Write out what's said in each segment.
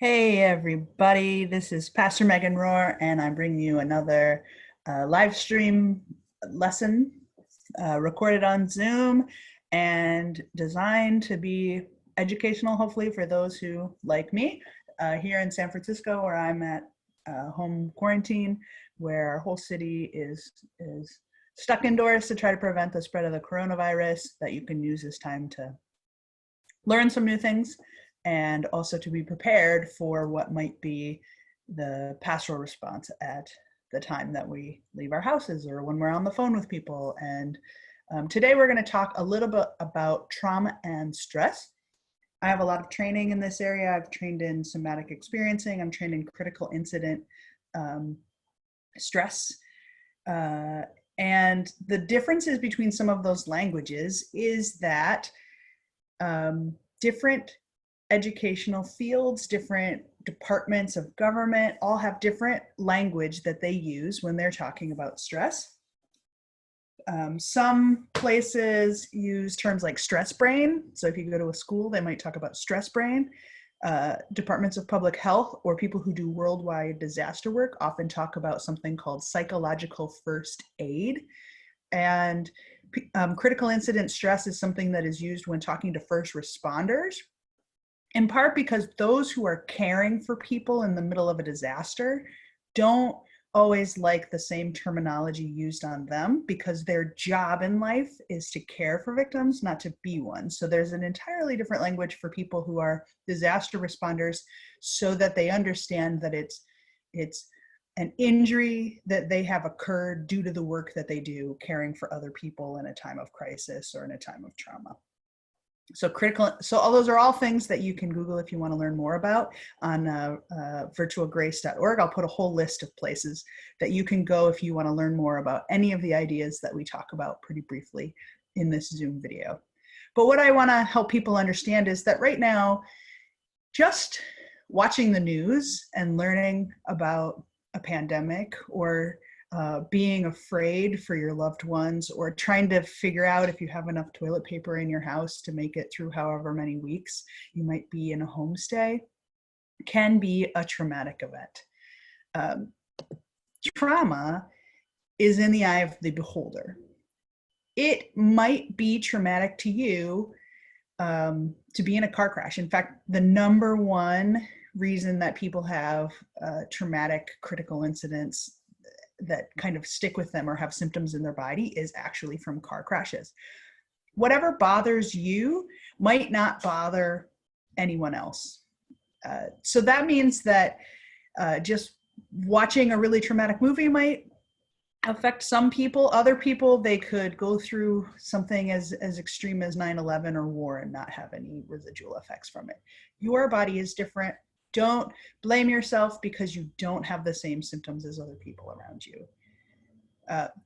Hey everybody, this is Pastor Megan Rohrer, and I'm bringing you another live stream lesson recorded on Zoom and designed to be educational, hopefully, for those who, like me, here in San Francisco, where I'm at home quarantine, where our whole city is stuck indoors to try to prevent the spread of the coronavirus, that you can use this time to learn some new things and also to be prepared for what might be the pastoral response at the time that we leave our houses or when we're on the phone with people. And today we're going to talk a little bit about trauma and stress. I have a lot of training in this area. I've trained in somatic experiencing. I'm trained in critical incident stress. And the differences between some of those languages is that different educational fields, different departments of government all have different language that they use when they're talking about stress. Some places use terms like stress brain. So if you go to a school, they might talk about stress brain. Departments of public health or people who do worldwide disaster work often talk about something called psychological first aid. And critical incident stress is something that is used when talking to first responders, in part because those who are caring for people in the middle of a disaster don't always like the same terminology used on them because their job in life is to care for victims, not to be one. So there's an entirely different language for people who are disaster responders so that they understand that it's an injury that they have occurred due to the work that they do caring for other people in a time of crisis or in a time of trauma. So all those are all things that you can Google if you want to learn more about on virtualgrace.org. I'll put a whole list of places that you can go if you want to learn more about any of the ideas that we talk about pretty briefly in this Zoom video. But what I want to help people understand is that right now, just watching the news and learning about a pandemic or being afraid for your loved ones or trying to figure out if you have enough toilet paper in your house to make it through however many weeks you might be in a homestay can be a traumatic event. Trauma is in the eye of the beholder. It might be traumatic to you to be in a car crash. In fact, the number one reason that people have traumatic critical incidents that kind of stick with them or have symptoms in their body is actually from car crashes. Whatever bothers you might not bother anyone else. So that means that just watching a really traumatic movie might affect some people. Other people, they could go through something as extreme as 9/11 or war and not have any residual effects from it. Your body is different. Don't blame yourself because you don't have the same symptoms as other people around you.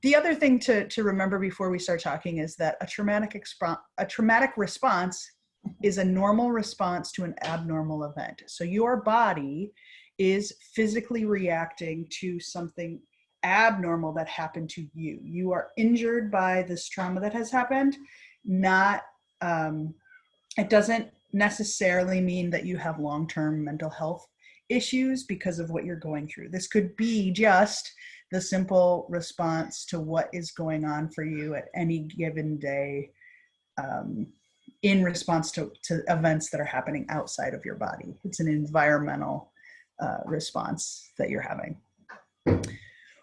The other thing to remember before we start talking is that a traumatic response is a normal response to an abnormal event. So your body is physically reacting to something abnormal that happened to you. You are injured by this trauma that has happened. It doesn't necessarily mean that you have long-term mental health issues because of what you're going through. This could be just the simple response to what is going on for you at any given day in response to events that are happening outside of your body. It's an environmental response that you're having.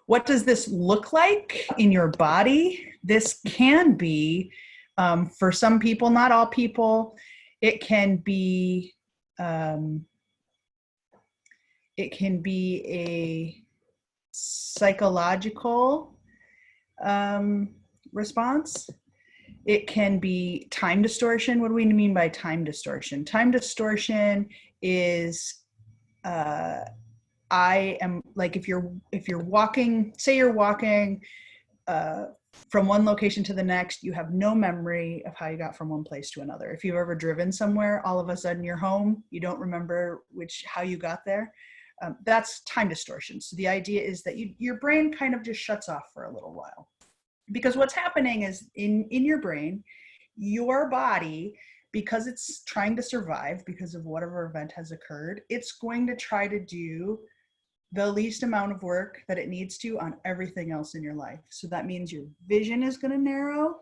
What does this look like in your body? This can be, for some people, not all people, it can be a psychological response. It can be time distortion. What do we mean by time distortion? Time distortion is I am like if you're walking, say you're walking from one location to the next, you have no memory of how you got from one place to another. If you've ever driven somewhere, all of a sudden you're home, you don't remember how you got there. That's time distortion. So the idea is that your brain kind of just shuts off for a little while. Because what's happening is in your brain, your body because it's trying to survive because of whatever event has occurred, it's going to try to do the least amount of work that it needs to on everything else in your life. So that means your vision is going to narrow.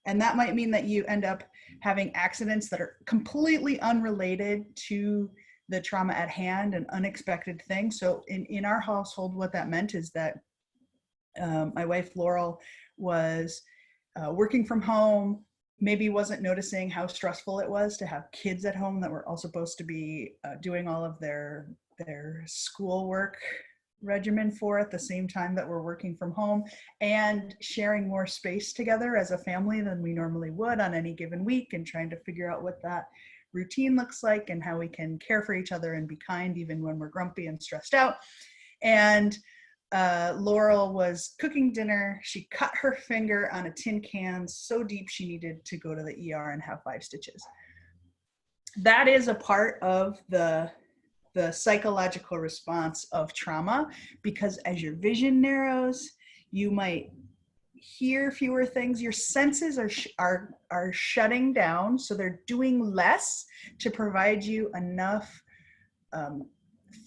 And that might mean that you end up having accidents that are completely unrelated to the trauma at hand and unexpected things. So in our household, what that meant is that my wife, Laurel, was working from home, maybe wasn't noticing how stressful it was to have kids at home that were all supposed to be doing all of their schoolwork regimen for at the same time that we're working from home and sharing more space together as a family than we normally would on any given week, and trying to figure out what that routine looks like and how we can care for each other and be kind even when we're grumpy and stressed out. And Laurel was cooking dinner. She cut her finger on a tin can so deep she needed to go to the ER and have 5 stitches. That is a part of the psychological response of trauma, because as your vision narrows, you might hear fewer things. Your senses are shutting down, so they're doing less to provide you enough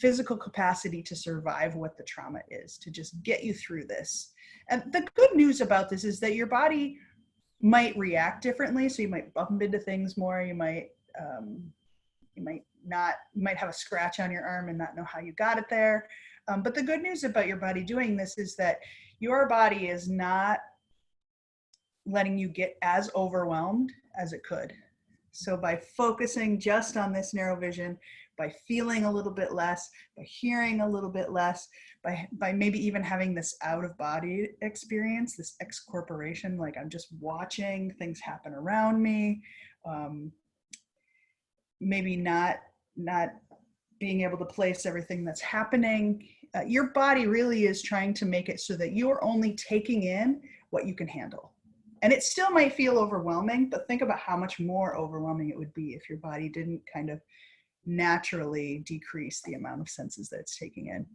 physical capacity to survive what the trauma is, to just get you through this. And the good news about this is that your body might react differently. So you might bump into things more. You might have a scratch on your arm and not know how you got it there. But the good news about your body doing this is that your body is not letting you get as overwhelmed as it could. So by focusing just on this narrow vision, by feeling a little bit less, by hearing a little bit less, by maybe even having this out of body experience, this excorporation, like I'm just watching things happen around me, maybe not being able to place everything that's happening. Your body really is trying to make it so that you're only taking in what you can handle. And it still might feel overwhelming, but think about how much more overwhelming it would be if your body didn't kind of naturally decrease the amount of senses that it's taking in.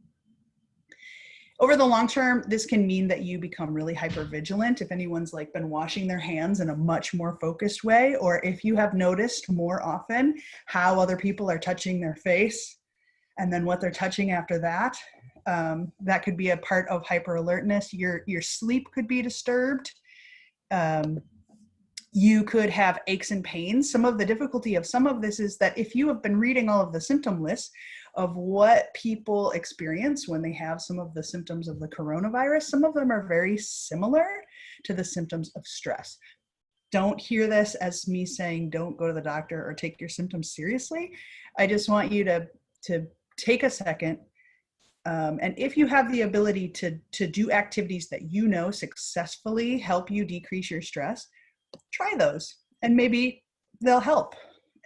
Over the long term, this can mean that you become really hypervigilant. If anyone's like been washing their hands in a much more focused way, or if you have noticed more often how other people are touching their face and then what they're touching after that, that could be a part of hyper alertness. Your sleep could be disturbed. You could have aches and pains. Some of the difficulty of some of this is that if you have been reading all of the symptom lists of what people experience when they have some of the symptoms of the coronavirus, some of them are very similar to the symptoms of stress. Don't hear this as me saying don't go to the doctor or take your symptoms seriously. I just want you to take a second. And if you have the ability to do activities that you know successfully help you decrease your stress, try those, and maybe they'll help.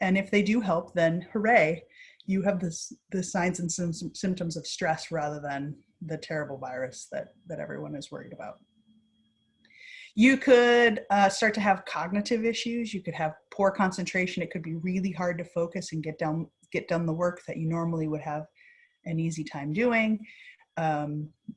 And if they do help, then hooray, you have the signs and symptoms of stress rather than the terrible virus that everyone is worried about. You could start to have cognitive issues. You could have poor concentration. It could be really hard to focus and get done the work that you normally would have an easy time doing.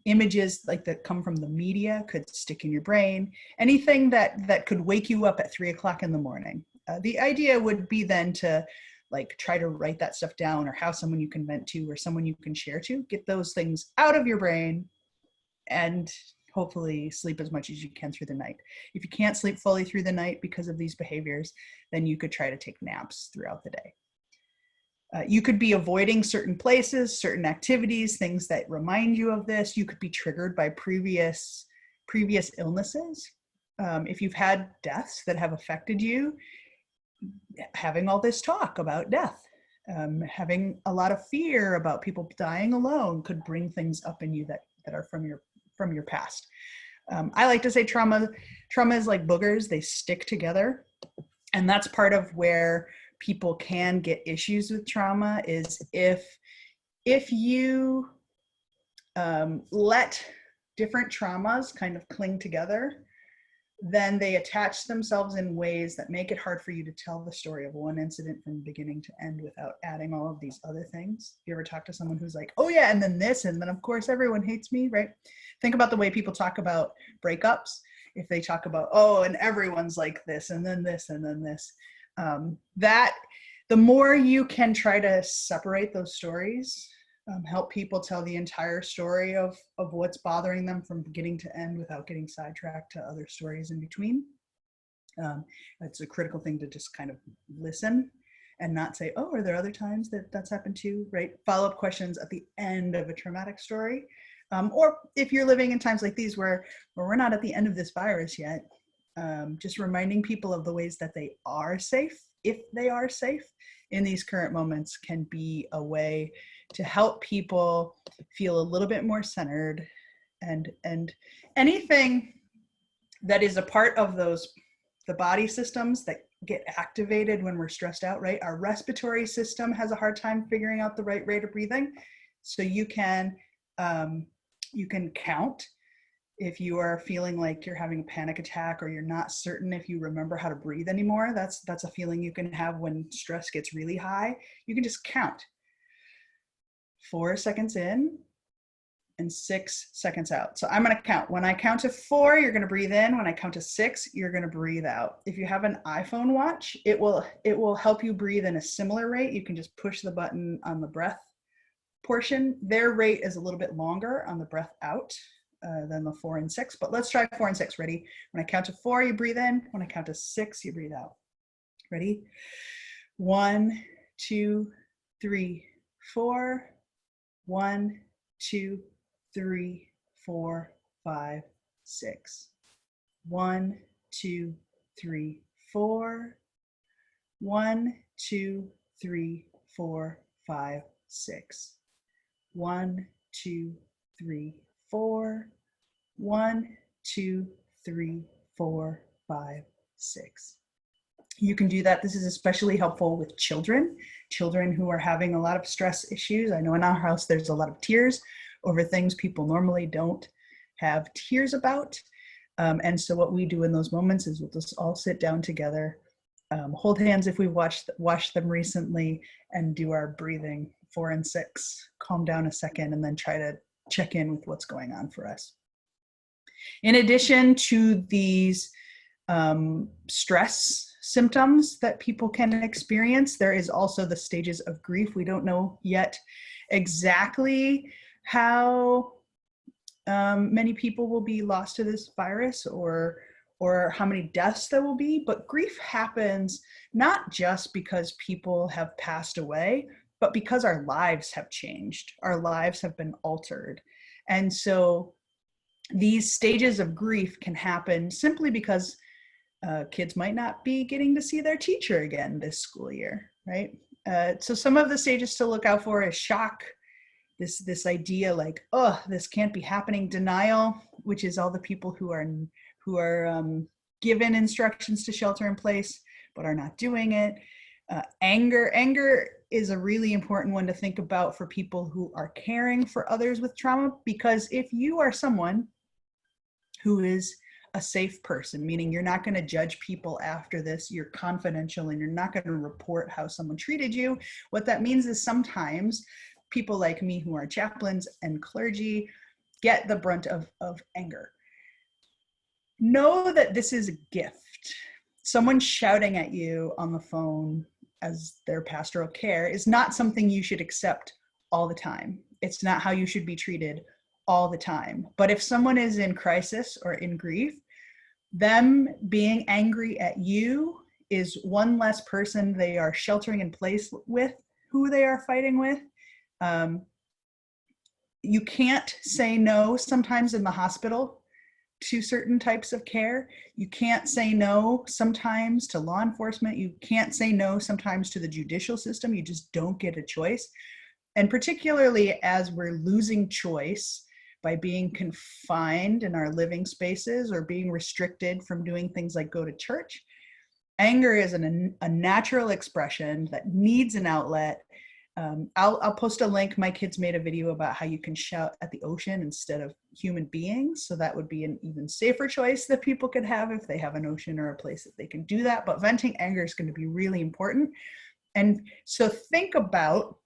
Images like that come from the media could stick in your brain. Anything that could wake you up at 3 o'clock in the morning. The idea would be then to like try to write that stuff down, or have someone you can vent to or someone you can share to. Get those things out of your brain and hopefully sleep as much as you can through the night. If you can't sleep fully through the night because of these behaviors, then you could try to take naps throughout the day. You could be avoiding certain places, certain activities, things that remind you of this. You could be triggered by previous illnesses. If you've had deaths that have affected you, having all this talk about death, having a lot of fear about people dying alone could bring things up in you that are from your past. I like to say trauma is like boogers. They stick together. And that's part of where people can get issues with trauma, is if you let different traumas kind of cling together, then they attach themselves in ways that make it hard for you to tell the story of one incident from beginning to end without adding all of these other things. You ever talk to someone who's like, oh yeah, and then this, and then of course everyone hates me, right? Think about the way people talk about breakups. If they talk about, oh, and everyone's like this, and then this, and then this. That the more you can try to separate those stories, help people tell the entire story of what's bothering them from beginning to end without getting sidetracked to other stories in between. It's a critical thing to just kind of listen and not say, oh, are there other times that that's happened too, right? Follow-up questions at the end of a traumatic story. Or if you're living in times like these where we're not at the end of this virus yet, just reminding people of the ways that they are safe, if they are safe in these current moments, can be a way to help people feel a little bit more centered. And anything that is a part of the body systems that get activated when we're stressed out, right? Our respiratory system has a hard time figuring out the right rate of breathing. So you can count. If you are feeling like you're having a panic attack or you're not certain if you remember how to breathe anymore, that's a feeling you can have when stress gets really high. You can just count 4 seconds in and 6 seconds out. So I'm going to count. When I count to 4, you're going to breathe in. When I count to 6, you're going to breathe out. If you have an iPhone watch, it will help you breathe in a similar rate. You can just push the button on the breath portion. Their rate is a little bit longer on the breath out than the 4 and 6, but let's try 4 and 6. Ready? When I count to 4, you breathe in. When I count to 6, you breathe out. Ready? 1, 2, 3, 4. 1, 2, 3, 4, 5, 6. 1, 2, 3, 4. 1, 2, 3, 4, 5, 6. 1, 2, 3, 4. 1, 2, 3, 4, 5, 6. You can do that. This is especially helpful with children who are having a lot of stress issues. I know in our house there's a lot of tears over things people normally don't have tears about. And so what we do in those moments is we'll just all sit down together, hold hands if we've washed them recently, and do our breathing 4 and 6, calm down a second, and then try to check in with what's going on for us. In addition to these stress symptoms that people can experience, there is also the stages of grief. We don't know yet exactly how many people will be lost to this virus or how many deaths there will be, but grief happens not just because people have passed away, but because our lives have changed. Our lives have been altered. And so these stages of grief can happen simply because kids might not be getting to see their teacher again this school year, right? So some of the stages to look out for is shock, this idea like, oh, this can't be happening. Denial, which is all the people who are given instructions to shelter in place but are not doing it. Anger is a really important one to think about for people who are caring for others with trauma, because if you are someone who is a safe person, meaning you're not going to judge people after this, you're confidential, and you're not going to report how someone treated you, what that means is sometimes people like me who are chaplains and clergy get the brunt of anger. Know that this is a gift. Someone shouting at you on the phone as their pastoral care is not something you should accept all the time. It's not how you should be treated all the time. But if someone is in crisis or in grief, them being angry at you is one less person they are sheltering in place with, who they are fighting with. You can't say no sometimes in the hospital to certain types of care. You can't say no sometimes to law enforcement. You can't say no sometimes to the judicial system. You just don't get a choice. And particularly as we're losing choice by being confined in our living spaces or being restricted from doing things like go to church, anger is a natural expression that needs an outlet. I'll post a link. My kids made a video about how you can shout at the ocean instead of human beings. So that would be an even safer choice that people could have if they have an ocean or a place that they can do that. But venting anger is going to be really important. And so think about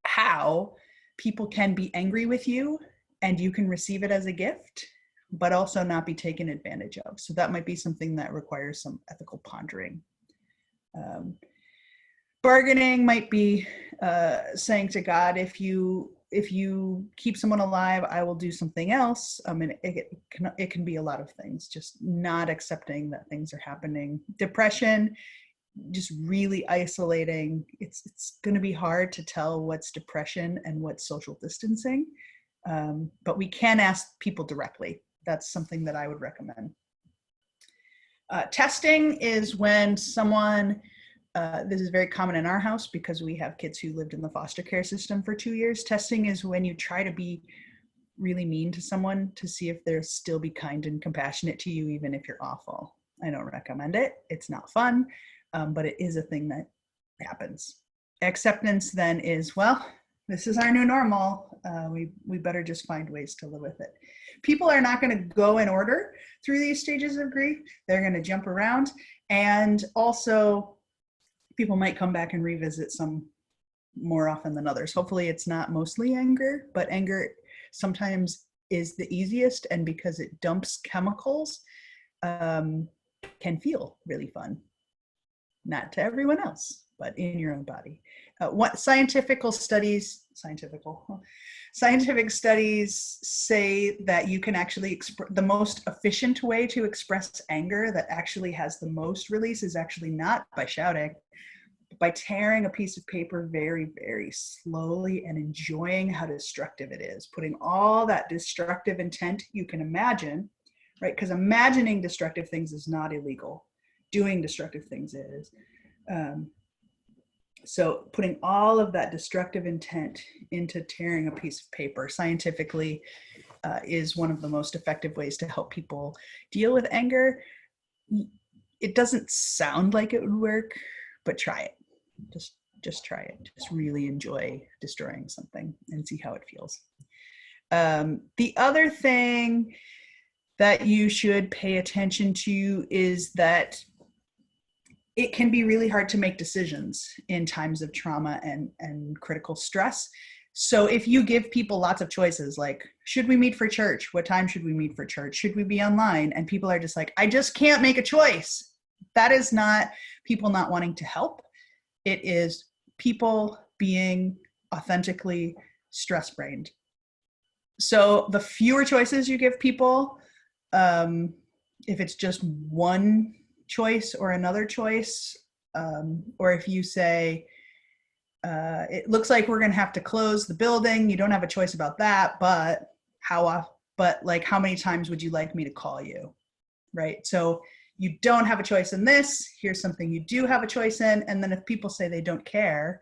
how people can be angry with you and you can receive it as a gift, but also not be taken advantage of. So that might be something that requires some ethical pondering. Um, Bargaining might be saying to God, if you keep someone alive, I will do something else. And it can be a lot of things, just not accepting that things are happening. Depression, just really isolating. It's going to be hard to tell what's depression and what's social distancing, but we can ask people directly. That's something that I would recommend. Testing is when someone, this is very common in our house because we have kids who lived in the foster care system for 2 years. Testing is when you try to be really mean to someone to see if they'll still be kind and compassionate to you, even if you're awful. I don't recommend it. It's not fun, but it is a thing that happens. Acceptance then is, well, this is our new normal. We better just find ways to live with it. People are not going to go in order through these stages of grief. They're going to jump around. And also, people might come back and revisit some more often than others. Hopefully it's not mostly anger, but anger sometimes is the easiest, and because it dumps chemicals, can feel really fun. Not to everyone else, but in your own body. What scientific studies say that you can actually the most efficient way to express anger that actually has the most release is actually not by shouting, but by tearing a piece of paper very, very slowly and enjoying how destructive it is, putting all that destructive intent you can imagine, right? Because imagining destructive things is not illegal. Doing destructive things is. So putting all of that destructive intent into tearing a piece of paper scientifically is one of the most effective ways to help people deal with anger. It doesn't sound like it would work, but try it. Just try it. Just really enjoy destroying something and see how it feels. The other thing that you should pay attention to is that it can be really hard to make decisions in times of trauma and critical stress. So if you give people lots of choices, like, should we meet for church? What time should we meet for church? Should we be online? And people are just like, I just can't make a choice. That is not people not wanting to help. It is people being authentically stress-brained. So the fewer choices you give people, if it's just one choice or another choice, or if you say, it looks like we're going to have to close the building, you don't have a choice about that, but how many times would you like me to call you, right? So you don't have a choice in this, here's something you do have a choice in. And then if people say they don't care,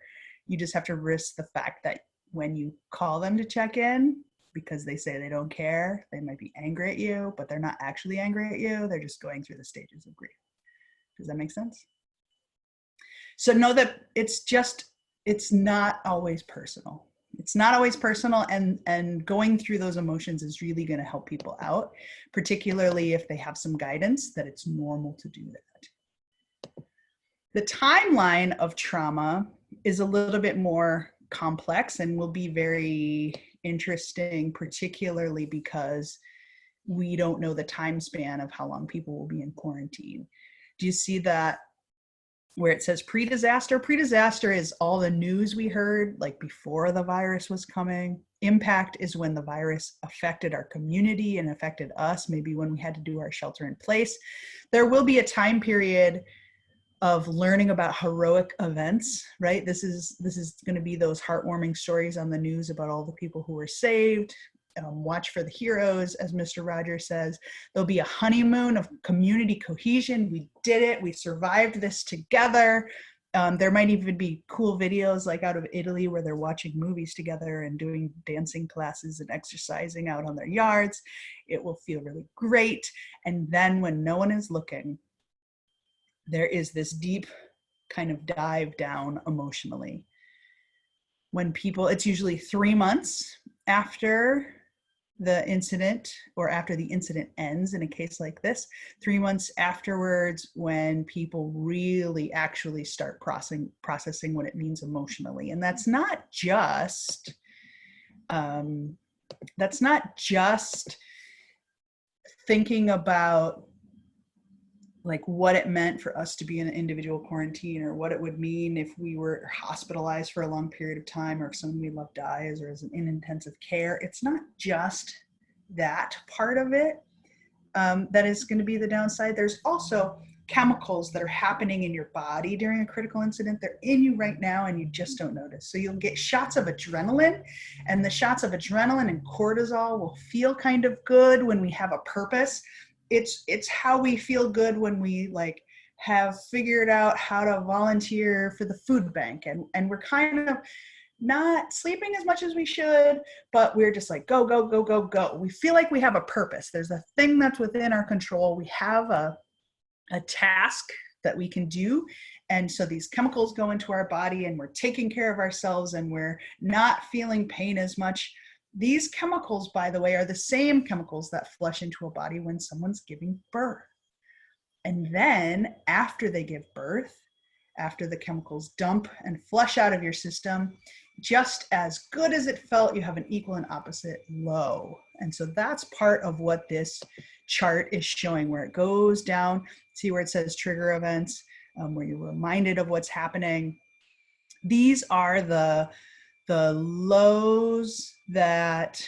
you just have to risk the fact that when you call them to check in, because they say they don't care, they might be angry at you, but they're not actually angry at you. They're just going through the stages of grief. Does that make sense? So know that it's not always personal. It's not always personal, and going through those emotions is really going to help people out, particularly if they have some guidance that it's normal to do that. The timeline of trauma is a little bit more complex and will be very interesting, particularly because we don't know the time span of how long people will be in quarantine. Do you see that where it says pre-disaster? Pre-disaster is all the news we heard like before the virus was coming. Impact is when the virus affected our community and affected us, maybe when we had to do our shelter in place. There will be a time period of learning about heroic events, right? This is going to be those heartwarming stories on the news about all the people who were saved. Watch for the heroes, as Mr. Rogers says. There'll be a honeymoon of community cohesion. We did it. We survived this together. There might even be cool videos like out of Italy where they're watching movies together and doing dancing classes and exercising out on their yards. It will feel really great. And then when no one is looking, there is this deep kind of dive down emotionally. When people, it's usually 3 months after the incident or after the incident ends in a case like this, 3 months afterwards, when people really actually start processing what it means emotionally. And that's not just thinking about like what it meant for us to be in an individual quarantine, or what it would mean if we were hospitalized for a long period of time, or if someone we love dies or is in intensive care. It's not just that part of it that is going to be the downside. There's also chemicals that are happening in your body during a critical incident. They're in you right now and you just don't notice. So you'll get shots of adrenaline, and the shots of adrenaline and cortisol will feel kind of good when we have a purpose. It's how we feel good when we like have figured out how to volunteer for the food bank, and we're kind of not sleeping as much as we should, but we're just like, go, go, go, go, go. We feel like we have a purpose. There's a thing that's within our control. We have a task that we can do. And so these chemicals go into our body and we're taking care of ourselves and we're not feeling pain as much. These chemicals, by the way, are the same chemicals that flush into a body when someone's giving birth. And then after they give birth, after the chemicals dump and flush out of your system, just as good as it felt, you have an equal and opposite low. And so that's part of what this chart is showing, where it goes down. See where it says trigger events, where you're reminded of what's happening. These are the lows that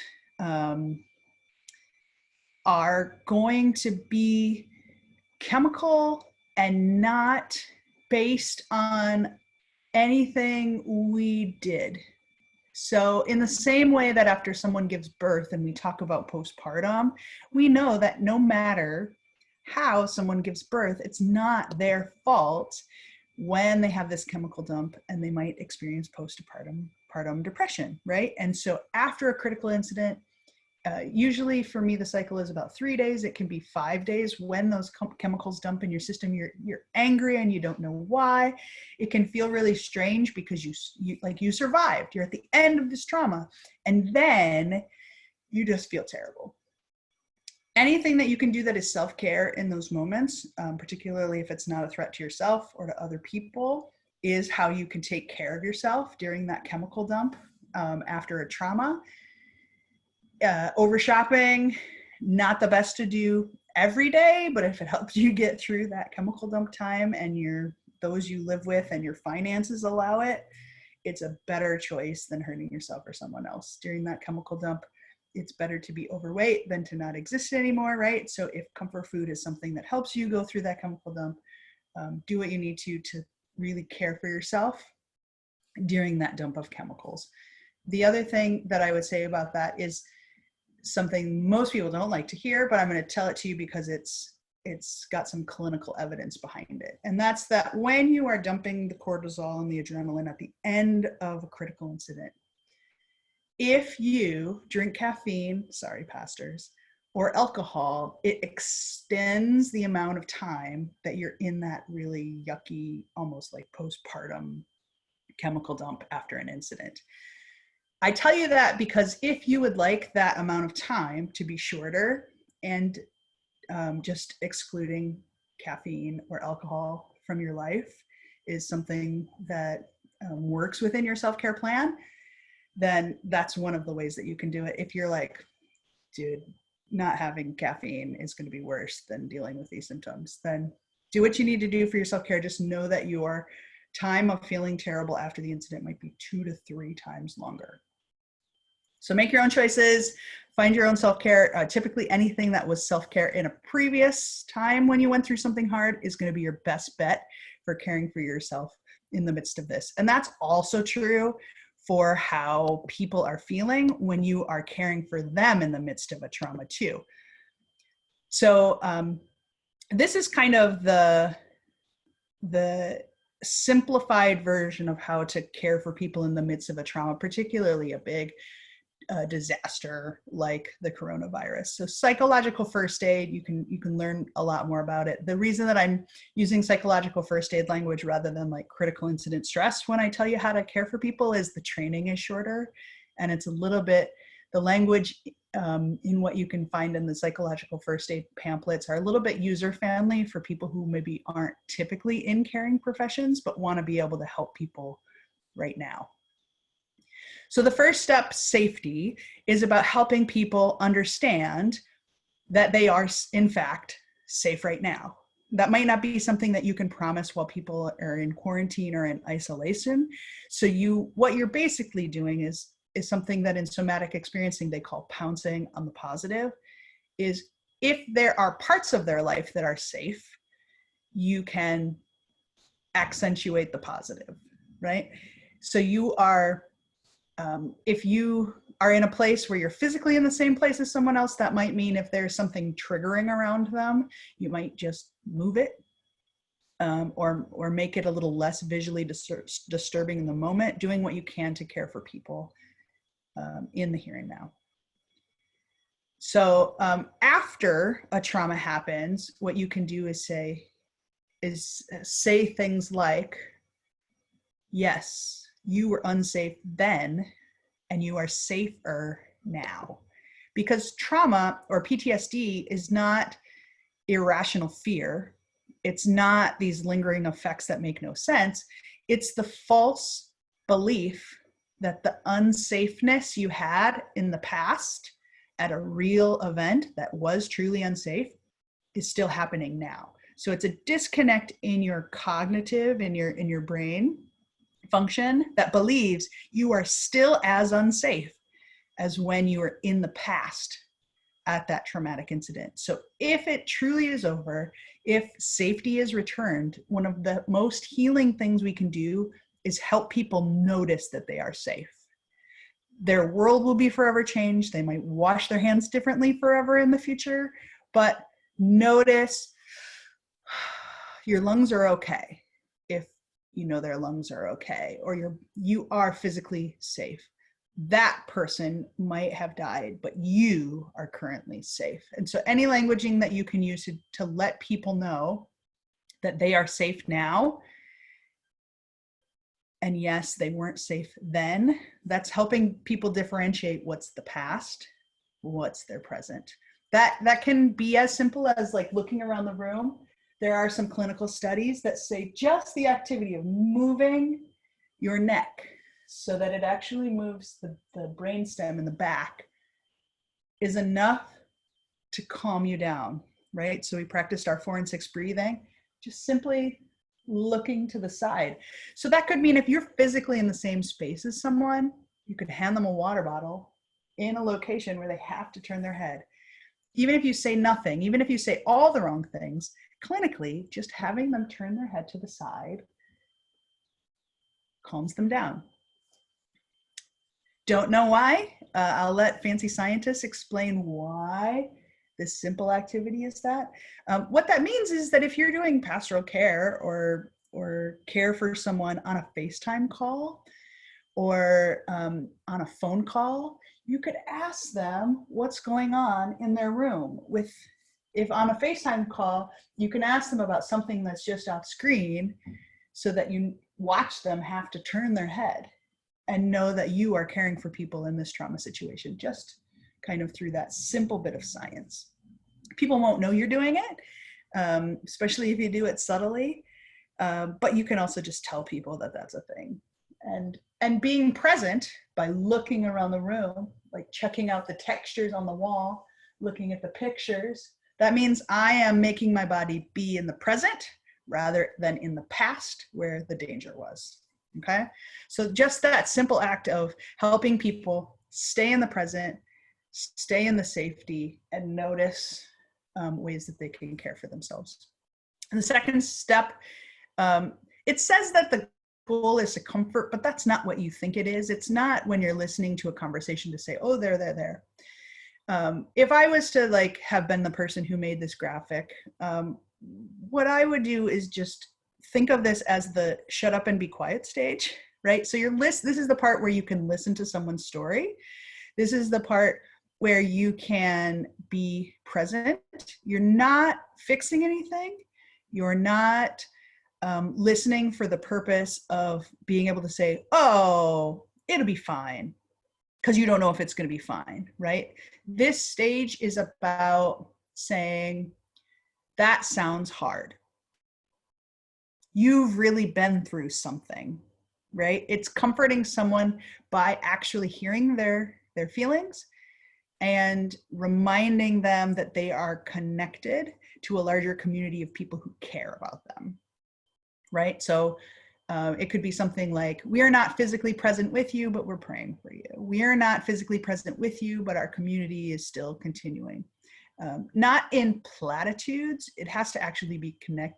are going to be chemical and not based on anything we did. So in the same way that after someone gives birth and we talk about postpartum, we know that no matter how someone gives birth, it's not their fault when they have this chemical dump and they might experience postpartum depression, right? And so after a critical incident, usually for me, the cycle is about 3 days. It can be 5 days when those chemicals dump in your system. You're angry and you don't know why. It can feel really strange because you survived. You're at the end of this trauma, and then you just feel terrible. Anything that you can do that is self-care in those moments, particularly if it's not a threat to yourself or to other people, is how you can take care of yourself during that chemical dump after a trauma. Over shopping, not the best to do every day, but if it helps you get through that chemical dump time and those you live with and your finances allow it, it's a better choice than hurting yourself or someone else. During that chemical dump, it's better to be overweight than to not exist anymore, right? So if comfort food is something that helps you go through that chemical dump, do what you need to really care for yourself during that dump of chemicals. The other thing that I would say about that is something most people don't like to hear, but I'm going to tell it to you because it's got some clinical evidence behind it. And that's that when you are dumping the cortisol and the adrenaline at the end of a critical incident, if you drink caffeine, sorry, pastors, or alcohol, it extends the amount of time that you're in that really yucky, almost like postpartum chemical dump after an incident. I tell you that because if you would like that amount of time to be shorter, and just excluding caffeine or alcohol from your life is something that works within your self-care plan, then that's one of the ways that you can do it. If you're like, dude, not having caffeine is going to be worse than dealing with these symptoms, then do what you need to do for your self-care. Just know that your time of feeling terrible after the incident might be 2 to 3 times longer. So make your own choices, find your own self-care. Typically anything that was self-care in a previous time when you went through something hard is going to be your best bet for caring for yourself in the midst of this. And that's also true for how people are feeling when you are caring for them in the midst of a trauma too. So this is kind of the simplified version of how to care for people in the midst of a trauma, particularly a big disaster like the coronavirus. So psychological first aid, you can learn a lot more about it. The reason that I'm using psychological first aid language rather than like critical incident stress when I tell you how to care for people is the training is shorter, and it's a little bit, the language in what you can find in the psychological first aid pamphlets are a little bit user friendly for people who maybe aren't typically in caring professions but want to be able to help people right now. So the first step, safety, is about helping people understand that they are in fact safe right now. That might not be something that you can promise while people are in quarantine or in isolation. So what you're basically doing is something that in somatic experiencing they call pouncing on the positive. Is if there are parts of their life that are safe, you can accentuate the positive, right? So you are, if you are in a place where you're physically in the same place as someone else, that might mean if there's something triggering around them, you might just move it, or make it a little less visually disturbing in the moment, doing what you can to care for people in the here and now. So after a trauma happens, what you can do is say things like, yes, you were unsafe then, and you are safer now. Because trauma or PTSD is not irrational fear. It's not these lingering effects that make no sense. It's the false belief that the unsafeness you had in the past at a real event that was truly unsafe is still happening now. So it's a disconnect in your cognitive, in your brain function that believes you are still as unsafe as when you were in the past at that traumatic incident. So if it truly is over, if safety is returned, one of the most healing things we can do is help people notice that they are safe. Their world will be forever changed. They might wash their hands differently forever in the future, but notice your lungs are okay if you know their lungs are okay, or you are physically safe. That person might have died, but you are currently safe. And so any languaging that you can use to let people know that they are safe now, and yes, they weren't safe then, that's helping people differentiate what's the past, what's their present. That can be as simple as like looking around the room. There are some clinical studies that say just the activity of moving your neck so that it actually moves the brainstem in the back is enough to calm you down, right? So we practiced our 4 and 6 breathing, just simply looking to the side. So that could mean if you're physically in the same space as someone, you could hand them a water bottle in a location where they have to turn their head. Even if you say nothing, even if you say all the wrong things, clinically, just having them turn their head to the side calms them down. Don't know why? I'll let fancy scientists explain why this simple activity is that. What that means is that if you're doing pastoral care or care for someone on a FaceTime call or on a phone call, you could ask them what's going on in their room. If on a FaceTime call, you can ask them about something that's just off screen so that you watch them have to turn their head and know that you are caring for people in this trauma situation, just kind of through that simple bit of science. People won't know you're doing it, especially if you do it subtly, but you can also just tell people that that's a thing. And being present by looking around the room, like checking out the textures on the wall, looking at the pictures, that means I am making my body be in the present rather than in the past where the danger was. Okay, so just that simple act of helping people stay in the present, stay in the safety, and notice ways that they can care for themselves. And the second step, it says that the goal is to comfort, but that's not what you think it is. It's not when you're listening to a conversation to say, oh, there. If I was to like have been the person who made this graphic, what I would do is just think of this as the shut up and be quiet stage, right? So this is the part where you can listen to someone's story. This is the part where you can be present. You're not fixing anything. You're not listening for the purpose of being able to say, oh, it'll be fine, because you don't know if it's going to be fine, right? This stage is about saying, that sounds hard. You've really been through something, right? It's comforting someone by actually hearing their feelings and reminding them that they are connected, to a larger community of people who care about them, right? So it could be something like, we are not physically present with you, but we're praying for you. We are not physically present with you, but our community is still continuing. Not in platitudes. It has to actually be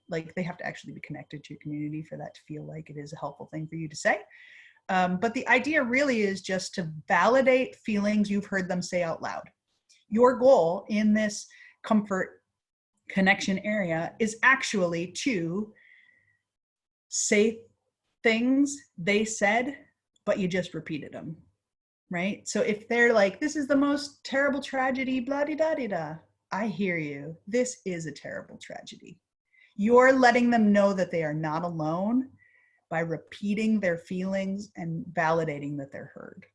they have to actually be connected to your community for that to feel like it is a helpful thing for you to say. But the idea really is just to validate feelings you've heard them say out loud. Your goal in this comfort connection area is actually to say things they said, but you just repeated them, right? So if they're like, this is the most terrible tragedy, blah, da, da, da, I hear you. This is a terrible tragedy. You're letting them know that they are not alone by repeating their feelings and validating that they're heard,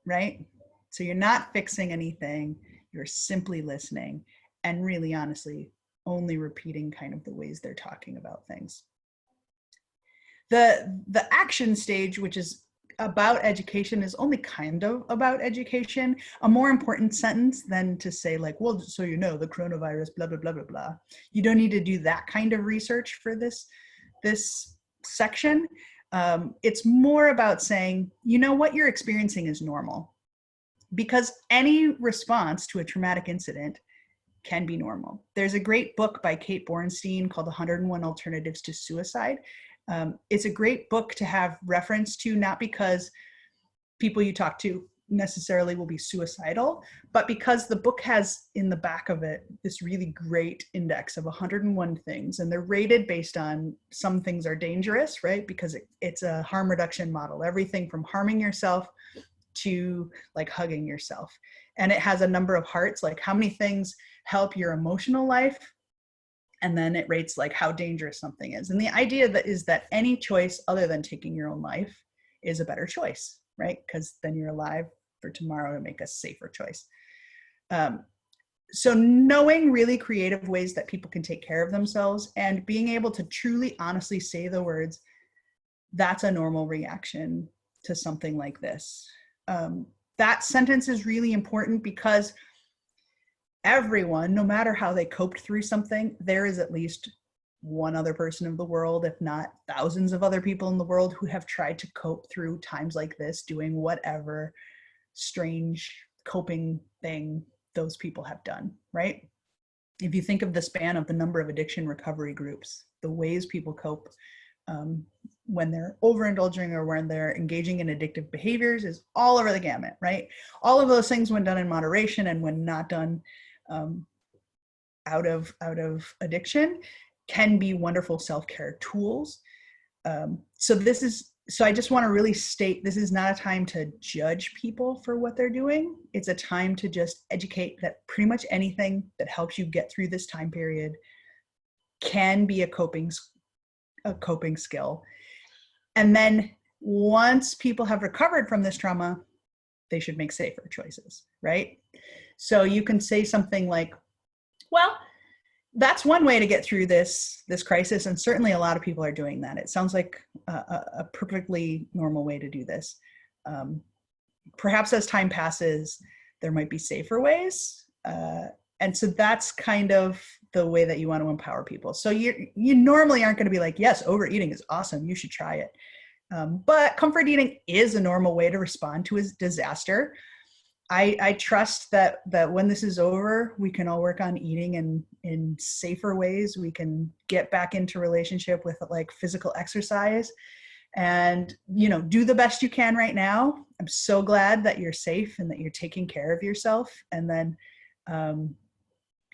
right? So you're not fixing anything. You're simply listening and really honestly only repeating kind of the ways they're talking about things. The action stage, which is about education, is only kind of about education. A more important sentence than to say like, well, so you know, the coronavirus, blah, blah, blah, blah, blah. You don't need to do that kind of research for this section. It's more about saying, you know, what you're experiencing is normal, because any response to a traumatic incident can be normal. There's a great book by Kate Bornstein called 101 Alternatives to Suicide. It's a great book to have reference to, not because people you talk to necessarily will be suicidal, but because the book has in the back of it this really great index of 101 things, and they're rated based on some things are dangerous, right? Because it's a harm reduction model, everything from harming yourself to like hugging yourself. And it has a number of hearts, like how many things help your emotional life, and then it rates like how dangerous something is. And the idea that is that any choice other than taking your own life is a better choice, right? Because then you're alive for tomorrow to make a safer choice. So knowing really creative ways that people can take care of themselves and being able to truly honestly say the words, that's a normal reaction to something like this. That sentence is really important because everyone, no matter how they coped through something, there is at least one other person in the world, if not thousands of other people in the world, who have tried to cope through times like this, doing whatever strange coping thing those people have done, right? If you think of the span of the number of addiction recovery groups, the ways people cope when they're overindulging or when they're engaging in addictive behaviors is all over the gamut, right? All of those things, when done in moderation and when not done out of addiction, can be wonderful self-care tools. So I just want to really state, this is not a time to judge people for what they're doing. It's a time to just educate that pretty much anything that helps you get through this time period can be a coping skill. And then once people have recovered from this trauma, they should make safer choices, right? So you can say something like, well, that's one way to get through this crisis, and certainly a lot of people are doing that. It sounds like a perfectly normal way to do this. Perhaps as time passes, there might be safer ways. And so that's kind of the way that you want to empower people. So you normally aren't going to be like, yes, overeating is awesome, you should try it. But comfort eating is a normal way to respond to a disaster. I trust that when this is over, we can all work on eating in safer ways. We can get back into relationship with like physical exercise and, do the best you can right now. I'm so glad that you're safe and that you're taking care of yourself. And then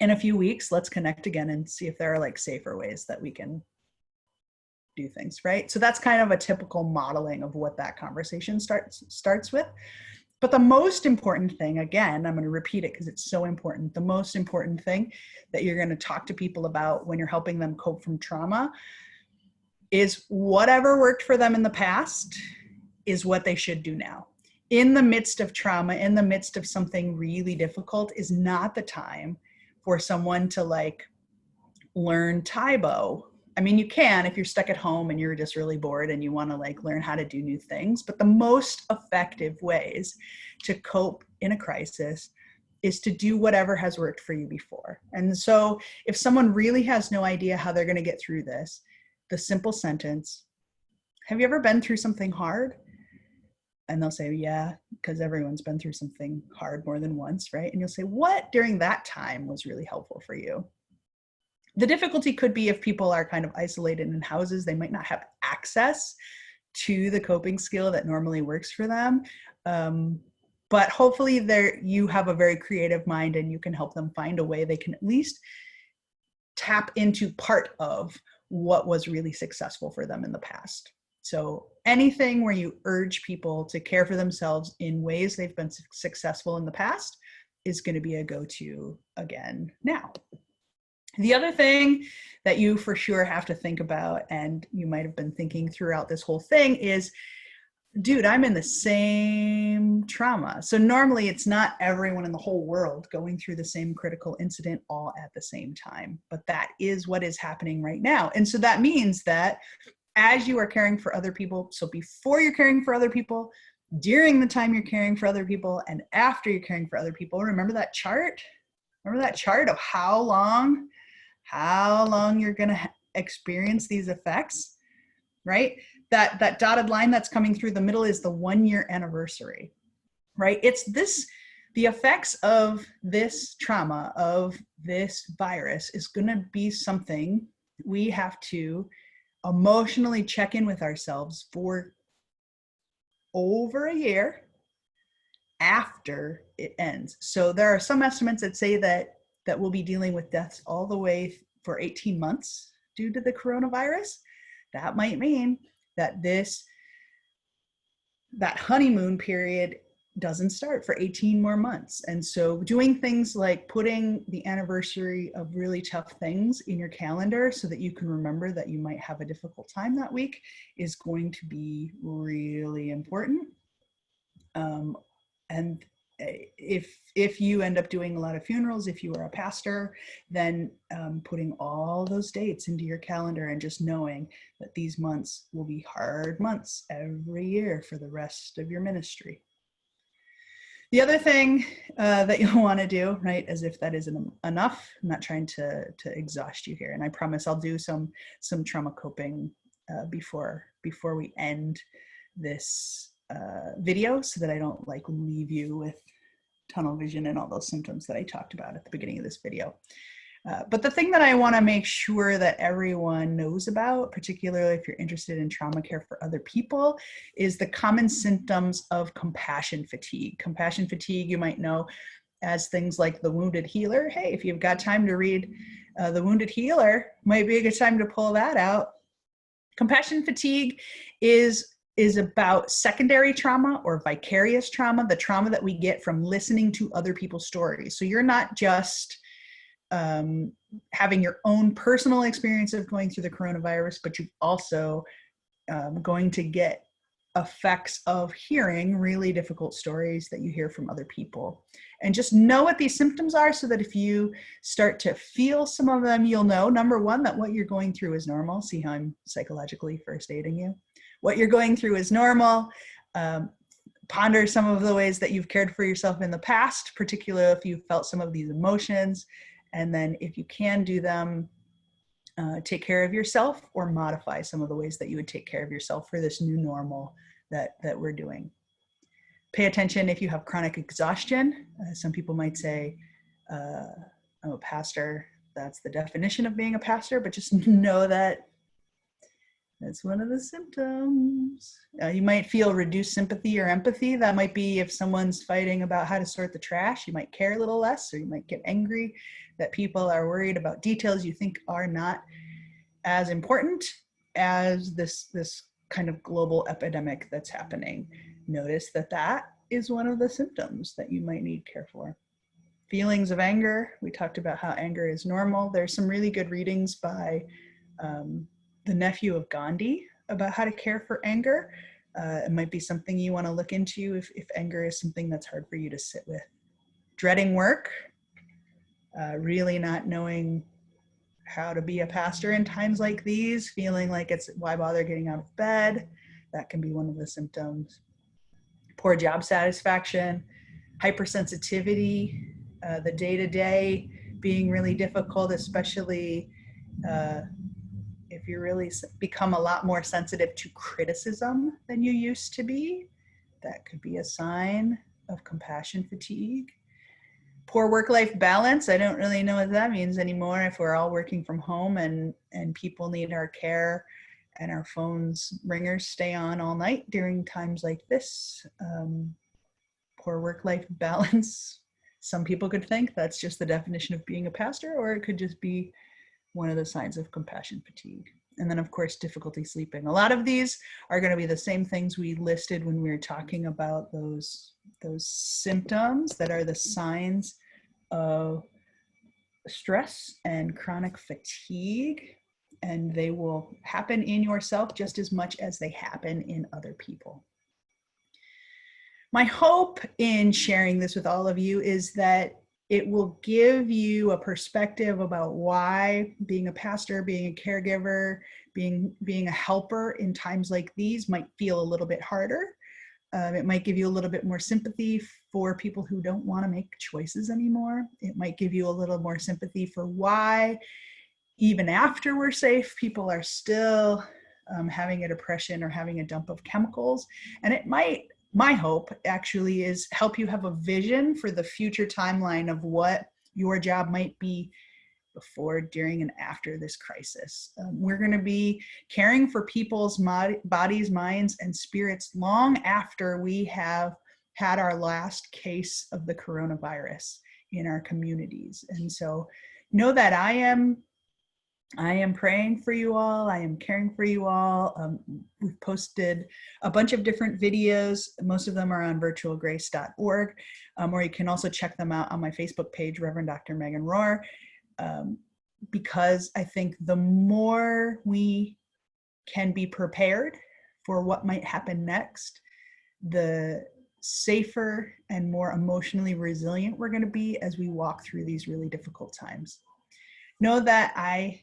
in a few weeks, let's connect again and see if there are like safer ways that we can do things, right? So that's kind of a typical modeling of what that conversation starts with. But the most important thing, again, I'm going to repeat it because it's so important. The most important thing that you're going to talk to people about when you're helping them cope from trauma is whatever worked for them in the past is what they should do now. In the midst of trauma, in the midst of something really difficult, is not the time for someone to like learn Taibo. I mean, you can if you're stuck at home and you're just really bored and you want to like learn how to do new things, but the most effective ways to cope in a crisis is to do whatever has worked for you before. And so if someone really has no idea how they're going to get through this, the simple sentence, have you ever been through something hard? And they'll say, yeah, because everyone's been through something hard more than once, right? And you'll say, what during that time was really helpful for you? The difficulty could be if people are kind of isolated in houses, they might not have access to the coping skill that normally works for them. But hopefully you have a very creative mind and you can help them find a way they can at least tap into part of what was really successful for them in the past. So anything where you urge people to care for themselves in ways they've been successful in the past is going to be a go-to again now. The other thing that you for sure have to think about, and you might have been thinking throughout this whole thing, is, dude, I'm in the same trauma. So normally it's not everyone in the whole world going through the same critical incident all at the same time, but that is what is happening right now. And so that means that as you are caring for other people, so before you're caring for other people, during the time you're caring for other people, and after you're caring for other people, remember that chart? Remember that chart of how long you're going to experience these effects, right? That dotted line that's coming through the middle is the 1-year anniversary, right? It's the effects of this trauma, of this virus, is going to be something we have to emotionally check in with ourselves for over a year after it ends. So there are some estimates that say that we'll be dealing with deaths all the way for 18 months due to the coronavirus. That might mean that that honeymoon period doesn't start for 18 more months. And so doing things like putting the anniversary of really tough things in your calendar so that you can remember that you might have a difficult time that week is going to be really important. And if you end up doing a lot of funerals, if you are a pastor, then putting all those dates into your calendar and just knowing that these months will be hard months every year for the rest of your ministry. The other thing that you'll want to do, right, as if that isn't enough, I'm not trying to exhaust you here, and I promise I'll do some trauma coping before we end this video, so that I don't leave you with tunnel vision and all those symptoms that I talked about at the beginning of this video. But the thing that I want to make sure that everyone knows about, particularly if you're interested in trauma care for other people, is the common symptoms of compassion fatigue. Compassion fatigue, you might know as things like The Wounded Healer. Hey, if you've got time to read The Wounded Healer, might be a good time to pull that out. Compassion fatigue is about secondary trauma or vicarious trauma, the trauma that we get from listening to other people's stories. So you're not just having your own personal experience of going through the coronavirus, but you're also going to get effects of hearing really difficult stories that you hear from other people. And just know what these symptoms are so that if you start to feel some of them, you'll know, number one, that what you're going through is normal. See how I'm psychologically first aiding you? What you're going through is normal. Ponder some of the ways that you've cared for yourself in the past, particularly if you felt some of these emotions. And then if you can do them, take care of yourself or modify some of the ways that you would take care of yourself for this new normal that we're doing. Pay attention if you have chronic exhaustion. Some people might say, I'm a pastor. That's the definition of being a pastor, but just know that that's one of the symptoms. You might feel reduced sympathy or empathy. That might be if someone's fighting about how to sort the trash, you might care a little less, or you might get angry that people are worried about details you think are not as important as this kind of global epidemic that's happening. Notice that is one of the symptoms that you might need care for. Feelings of anger. We talked about how anger is normal. There's some really good readings by the nephew of Gandhi about how to care for anger. It might be something you want to look into if anger is something that's hard for you to sit with. Dreading work, really not knowing how to be a pastor in times like these, feeling like it's why bother getting out of bed. That can be one of the symptoms. Poor job satisfaction, hypersensitivity, the day-to-day being really difficult, especially if you really become a lot more sensitive to criticism than you used to be. That could be a sign of compassion fatigue. Poor work-life balance. I don't really know what that means anymore if we're all working from home and people need our care and our phones ringers stay on all night during times like this. Poor work-life balance. Some people could think that's just the definition of being a pastor, or it could just be one of the signs of compassion fatigue. And then, of course, difficulty sleeping. A lot of these are going to be the same things we listed when we were talking about those symptoms that are the signs of stress and chronic fatigue. And they will happen in yourself just as much as they happen in other people. My hope in sharing this with all of you is that it will give you a perspective about why being a pastor, being a caregiver, being a helper in times like these might feel a little bit harder. It might give you a little bit more sympathy for people who don't want to make choices anymore. It might give you a little more sympathy for why, even after we're safe, people are still having a depression or having a dump of chemicals. And it might, my hope actually is help you have a vision for the future timeline of what your job might be before, during, and after this crisis. We're going to be caring for people's bodies, minds, and spirits long after we have had our last case of the coronavirus in our communities. And so know that I am praying for you all. I am caring for you all. We've posted a bunch of different videos. Most of them are on virtualgrace.org, or you can also check them out on my Facebook page, Reverend Dr. Megan Rohrer, because I think the more we can be prepared for what might happen next, the safer and more emotionally resilient we're going to be as we walk through these really difficult times. Know that I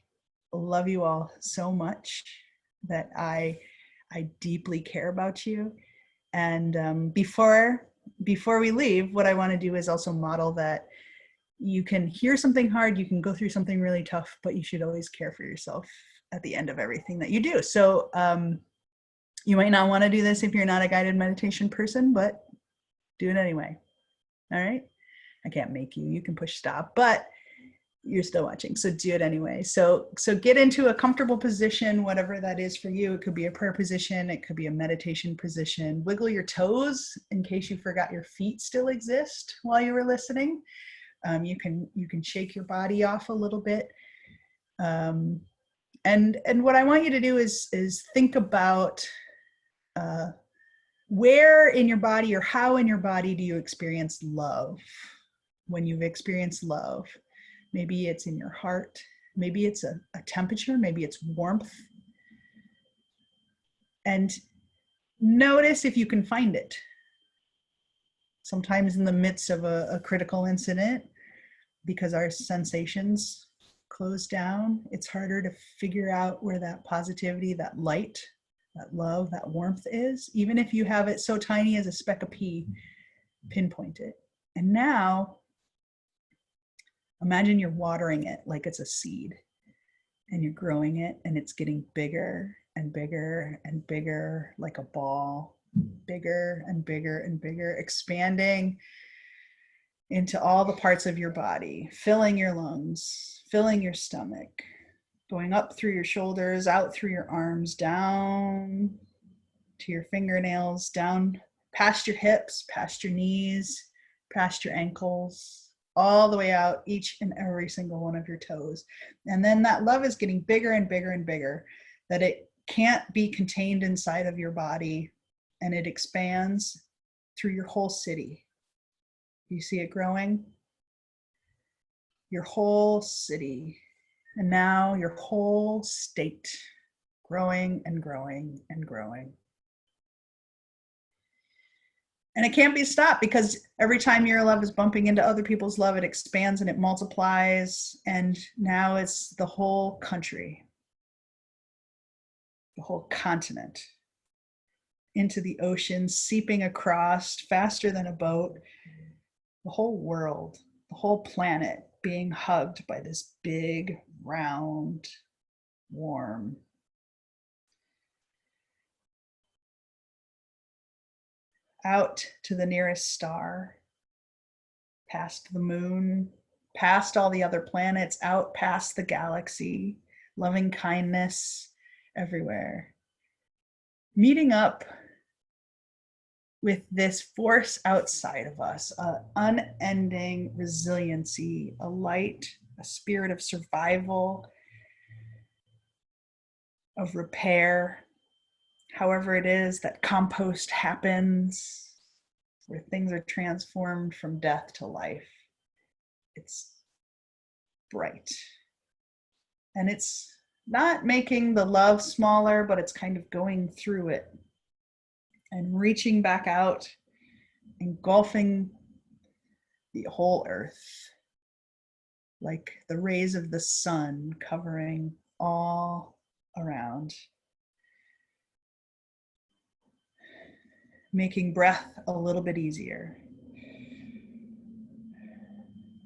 love you all so much, that I deeply care about you. And before we leave, what I want to do is also model that you can hear something hard, you can go through something really tough, but you should always care for yourself at the end of everything that you do. So you might not want to do this if you're not a guided meditation person, but do it anyway. All right? I can't make you. You can push stop, but you're still watching, so do it anyway. So get into a comfortable position, whatever that is for you. It could be a prayer position, it could be a meditation position. Wiggle your toes in case you forgot your feet still exist while you were listening. You can shake your body off a little bit. And what I want you to do is think about where in your body or how in your body do you experience love when you've experienced love. Maybe it's in your heart, maybe it's a temperature, maybe it's warmth. And notice if you can find it. Sometimes in the midst of a critical incident, because our sensations close down, it's harder to figure out where that positivity, that light, that love, that warmth is. Even if you have it so tiny as a speck of pea, pinpoint it. And now, imagine you're watering it like it's a seed, and you're growing it, and it's getting bigger and bigger and bigger, like a ball, bigger and bigger and bigger, expanding into all the parts of your body, filling your lungs, filling your stomach, going up through your shoulders, out through your arms, down to your fingernails, down past your hips, past your knees, past your ankles, all the way out each and every single one of your toes. And then that love is getting bigger and bigger and bigger, that it can't be contained inside of your body, and it expands through your whole city. You see it growing? Your whole city, and now your whole state, growing and growing and growing. And it can't be stopped, because every time your love is bumping into other people's love, it expands and it multiplies. And now it's the whole country, the whole continent, into the ocean, seeping across faster than a boat. The whole world, the the whole planet being hugged by this big, round, warm, out to the nearest star, past the moon, past all the other planets, out past the galaxy, loving kindness everywhere. Meeting up with this force outside of us, an unending resiliency, a light, a spirit of survival, of repair, however it is that compost happens, where things are transformed from death to life. It's bright. And it's not making the love smaller, but it's kind of going through it and reaching back out, engulfing the whole earth, like the rays of the sun covering all around. Making breath a little bit easier.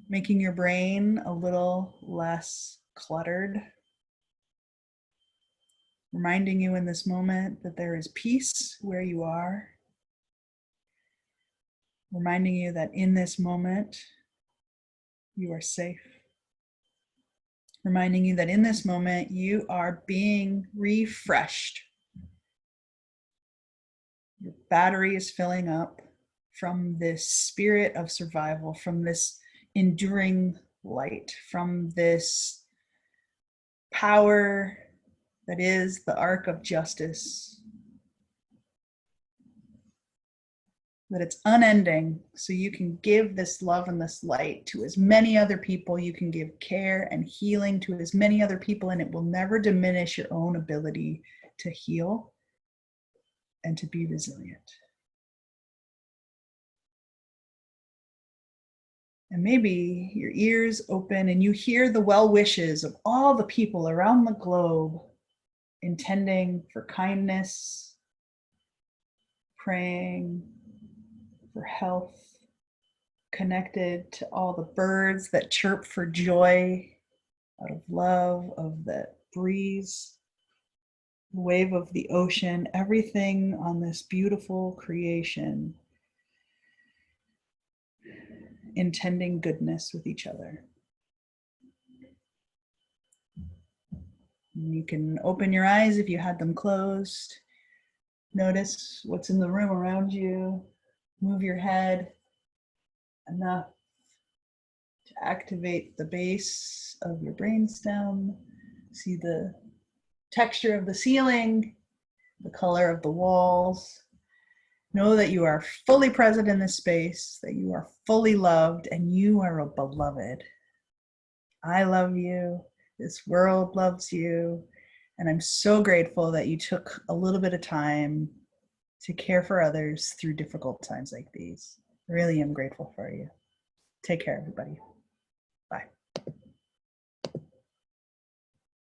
Making your brain a little less cluttered. Reminding you in this moment that there is peace where you are. Reminding you that in this moment, you are safe. Reminding you that in this moment, you are being refreshed. Your battery is filling up from this spirit of survival, from this enduring light, from this power that is the arc of justice. That it's unending, so you can give this love and this light to as many other people. You can give care and healing to as many other people, and it will never diminish your own ability to heal and to be resilient. And maybe your ears open and you hear the well wishes of all the people around the globe intending for kindness, praying for health, connected to all the birds that chirp for joy out of love, of the breeze, the wave of the ocean, everything on this beautiful creation intending goodness with each other. You can open your eyes if you had them closed. Notice what's in the room around you. Move your head enough to activate the base of your brainstem. See the texture of the ceiling, the color of the walls. Know that you are fully present in this space, that you are fully loved, and you are a beloved. I love you. This world loves you. And I'm so grateful that you took a little bit of time to care for others through difficult times like these. I really am grateful for you. Take care, everybody. Bye.